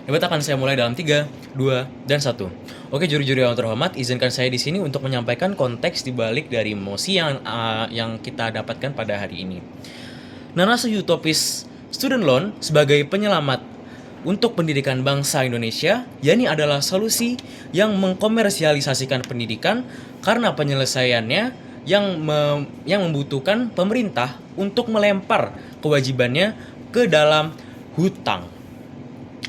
Debat akan saya mulai dalam 3, 2, dan 1. Oke, juri-juri yang terhormat, izinkan saya di sini untuk menyampaikan konteks dibalik dari mosi yang kita dapatkan pada hari ini. Narasi utopis student loan sebagai penyelamat untuk pendidikan bangsa Indonesia, yakni adalah solusi yang mengkomersialisasikan pendidikan karena penyelesaiannya yang membutuhkan pemerintah untuk melempar kewajibannya ke dalam hutang.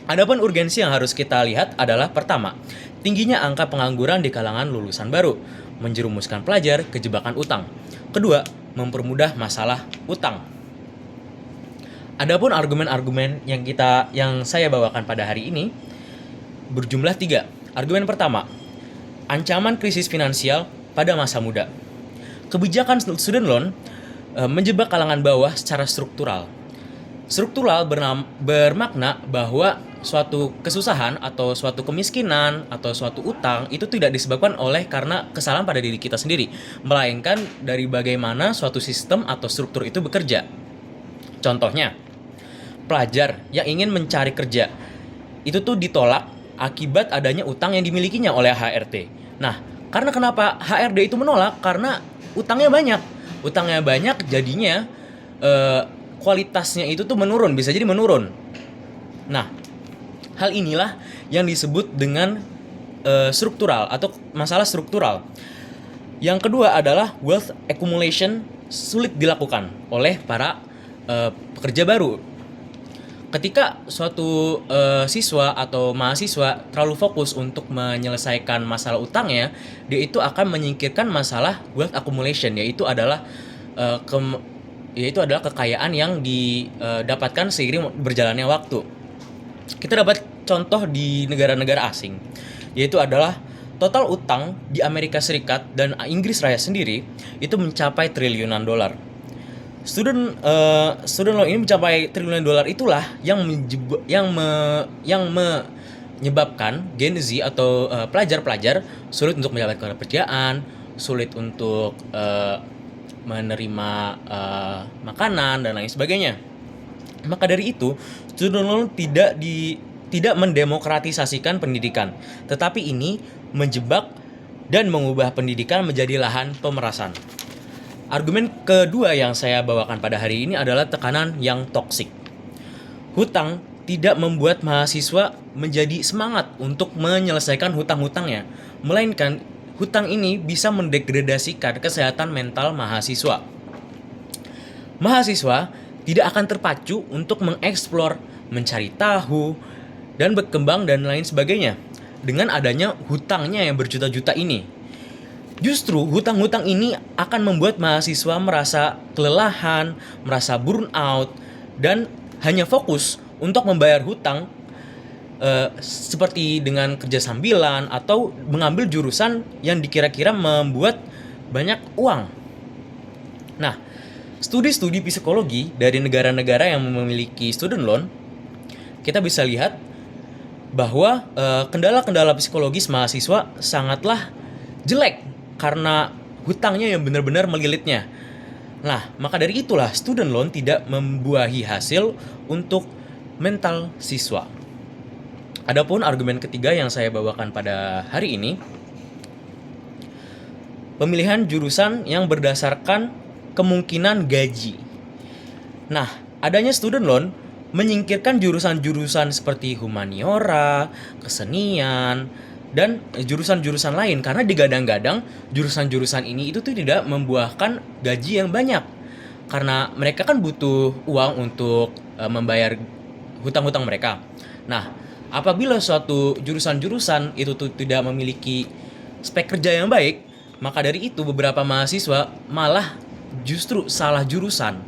Adapun urgensi yang harus kita lihat adalah pertama, tingginya angka pengangguran di kalangan lulusan baru, menjerumuskan pelajar ke jebakan utang. Kedua, mempermudah masalah utang. Adapun argumen-argumen yang saya bawakan pada hari ini berjumlah 3. Argumen pertama, ancaman krisis finansial pada masa muda. Kebijakan student loan menjebak kalangan bawah secara struktural. Struktural bermakna bahwa suatu kesusahan atau suatu kemiskinan atau suatu utang itu tidak disebabkan oleh karena kesalahan pada diri kita sendiri, melainkan dari bagaimana suatu sistem atau struktur itu bekerja. Contohnya, pelajar yang ingin mencari kerja itu tuh ditolak akibat adanya utang yang dimilikinya oleh HRT. Nah, karena kenapa HRD itu menolak? Karena utangnya banyak. Utangnya banyak jadinya kualitasnya itu tuh menurun, bisa jadi menurun. Nah, hal inilah yang disebut dengan struktural atau masalah struktural. Yang kedua adalah wealth accumulation sulit dilakukan oleh para pekerja baru. Ketika suatu siswa atau mahasiswa terlalu fokus untuk menyelesaikan masalah utangnya, dia itu akan menyingkirkan masalah wealth accumulation, yaitu adalah kekayaan yang didapatkan seiring berjalannya waktu. Kita dapat contoh di negara-negara asing, yaitu adalah total utang di Amerika Serikat dan Inggris Raya sendiri itu mencapai triliunan dolar. Student loan ini mencapai triliunan dolar, itulah yang menyebabkan Gen Z atau pelajar-pelajar sulit untuk mendapatkan pekerjaan, sulit untuk menerima makanan dan lain sebagainya. Maka dari itu, student loan tidak mendemokratisasikan pendidikan, tetapi ini menjebak dan mengubah pendidikan menjadi lahan pemerasan. Argumen kedua yang saya bawakan pada hari ini adalah tekanan yang toksik. Hutang tidak membuat mahasiswa menjadi semangat untuk menyelesaikan hutang-hutangnya, melainkan hutang ini bisa mendegradasikan kesehatan mental mahasiswa. Mahasiswa tidak akan terpacu untuk mengeksplor, mencari tahu, dan berkembang dan lain sebagainya dengan adanya hutangnya yang berjuta-juta ini. Justru hutang-hutang ini akan membuat mahasiswa merasa kelelahan, merasa burn out, dan hanya fokus untuk membayar hutang seperti dengan kerja sambilan atau mengambil jurusan yang dikira-kira membuat banyak uang. Nah, studi-studi psikologi dari negara-negara yang memiliki student loan, kita bisa lihat bahwa kendala-kendala psikologis mahasiswa sangatlah jelek karena hutangnya yang benar-benar melilitnya. Nah, maka dari itulah student loan tidak membuahi hasil untuk mental siswa. Adapun argumen ketiga yang saya bawakan pada hari ini, pemilihan jurusan yang berdasarkan kemungkinan gaji. Nah, adanya student loan menyingkirkan jurusan-jurusan seperti humaniora, kesenian, dan jurusan-jurusan lain karena digadang-gadang jurusan-jurusan ini itu tuh tidak membuahkan gaji yang banyak karena mereka kan butuh uang untuk membayar hutang-hutang mereka. Nah, apabila suatu jurusan-jurusan itu tuh tidak memiliki spek kerja yang baik, maka dari itu beberapa mahasiswa malah justru salah jurusan.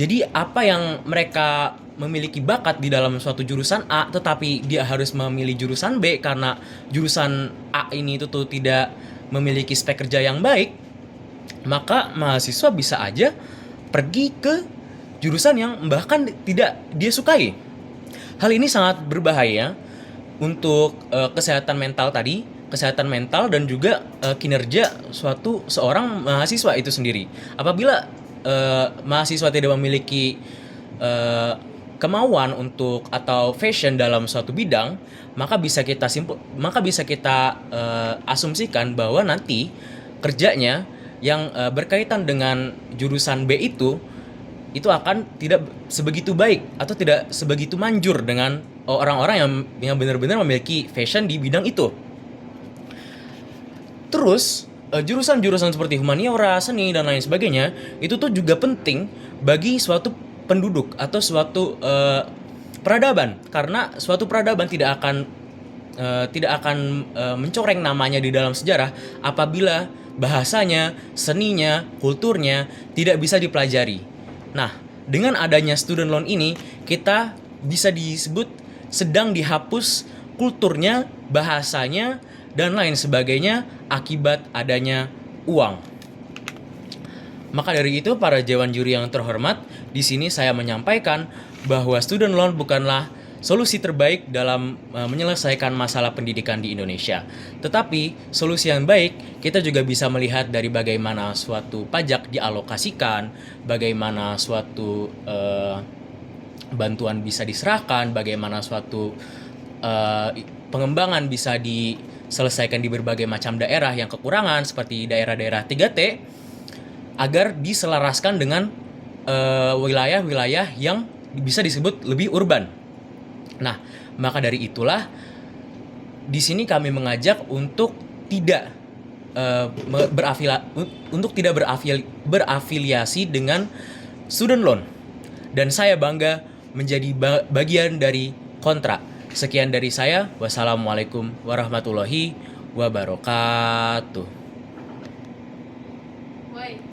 Jadi apa yang mereka memiliki bakat di dalam suatu jurusan A, tetapi dia harus memilih jurusan B karena jurusan A ini itu tuh tidak memiliki spek kerja yang baik, maka mahasiswa bisa aja pergi ke jurusan yang bahkan tidak dia sukai. Hal ini sangat berbahaya untuk kesehatan mental dan juga kinerja seorang mahasiswa itu sendiri. Apabila mahasiswa tidak memiliki kemauan untuk atau fashion dalam suatu bidang, maka bisa kita asumsikan bahwa nanti kerjanya yang berkaitan dengan jurusan B itu akan tidak sebegitu baik atau tidak sebegitu manjur dengan orang-orang yang benar-benar memiliki fashion di bidang itu. Terus jurusan-jurusan seperti humaniora, seni dan lain sebagainya itu tuh juga penting bagi suatu penduduk atau suatu peradaban, karena suatu peradaban tidak akan mencoreng namanya di dalam sejarah apabila bahasanya, seninya, kulturnya tidak bisa dipelajari. Nah, dengan adanya student loan ini, kita bisa disebut sedang dihapus kulturnya, bahasanya, dan lain sebagainya akibat adanya uang. Maka dari itu, para dewan juri yang terhormat, di sini saya menyampaikan bahwa student loan bukanlah solusi terbaik dalam menyelesaikan masalah pendidikan di Indonesia. Tetapi solusi yang baik kita juga bisa melihat dari bagaimana suatu pajak dialokasikan, bagaimana suatu bantuan bisa diserahkan, bagaimana suatu pengembangan bisa diselesaikan di berbagai macam daerah yang kekurangan seperti daerah-daerah 3T agar diselaraskan dengan wilayah-wilayah yang bisa disebut lebih urban. Nah, maka dari itulah di sini kami mengajak untuk tidak berafiliasi dengan student loan, dan saya bangga menjadi bagian dari Kontra. Sekian dari saya. Wassalamualaikum warahmatullahi wabarakatuh.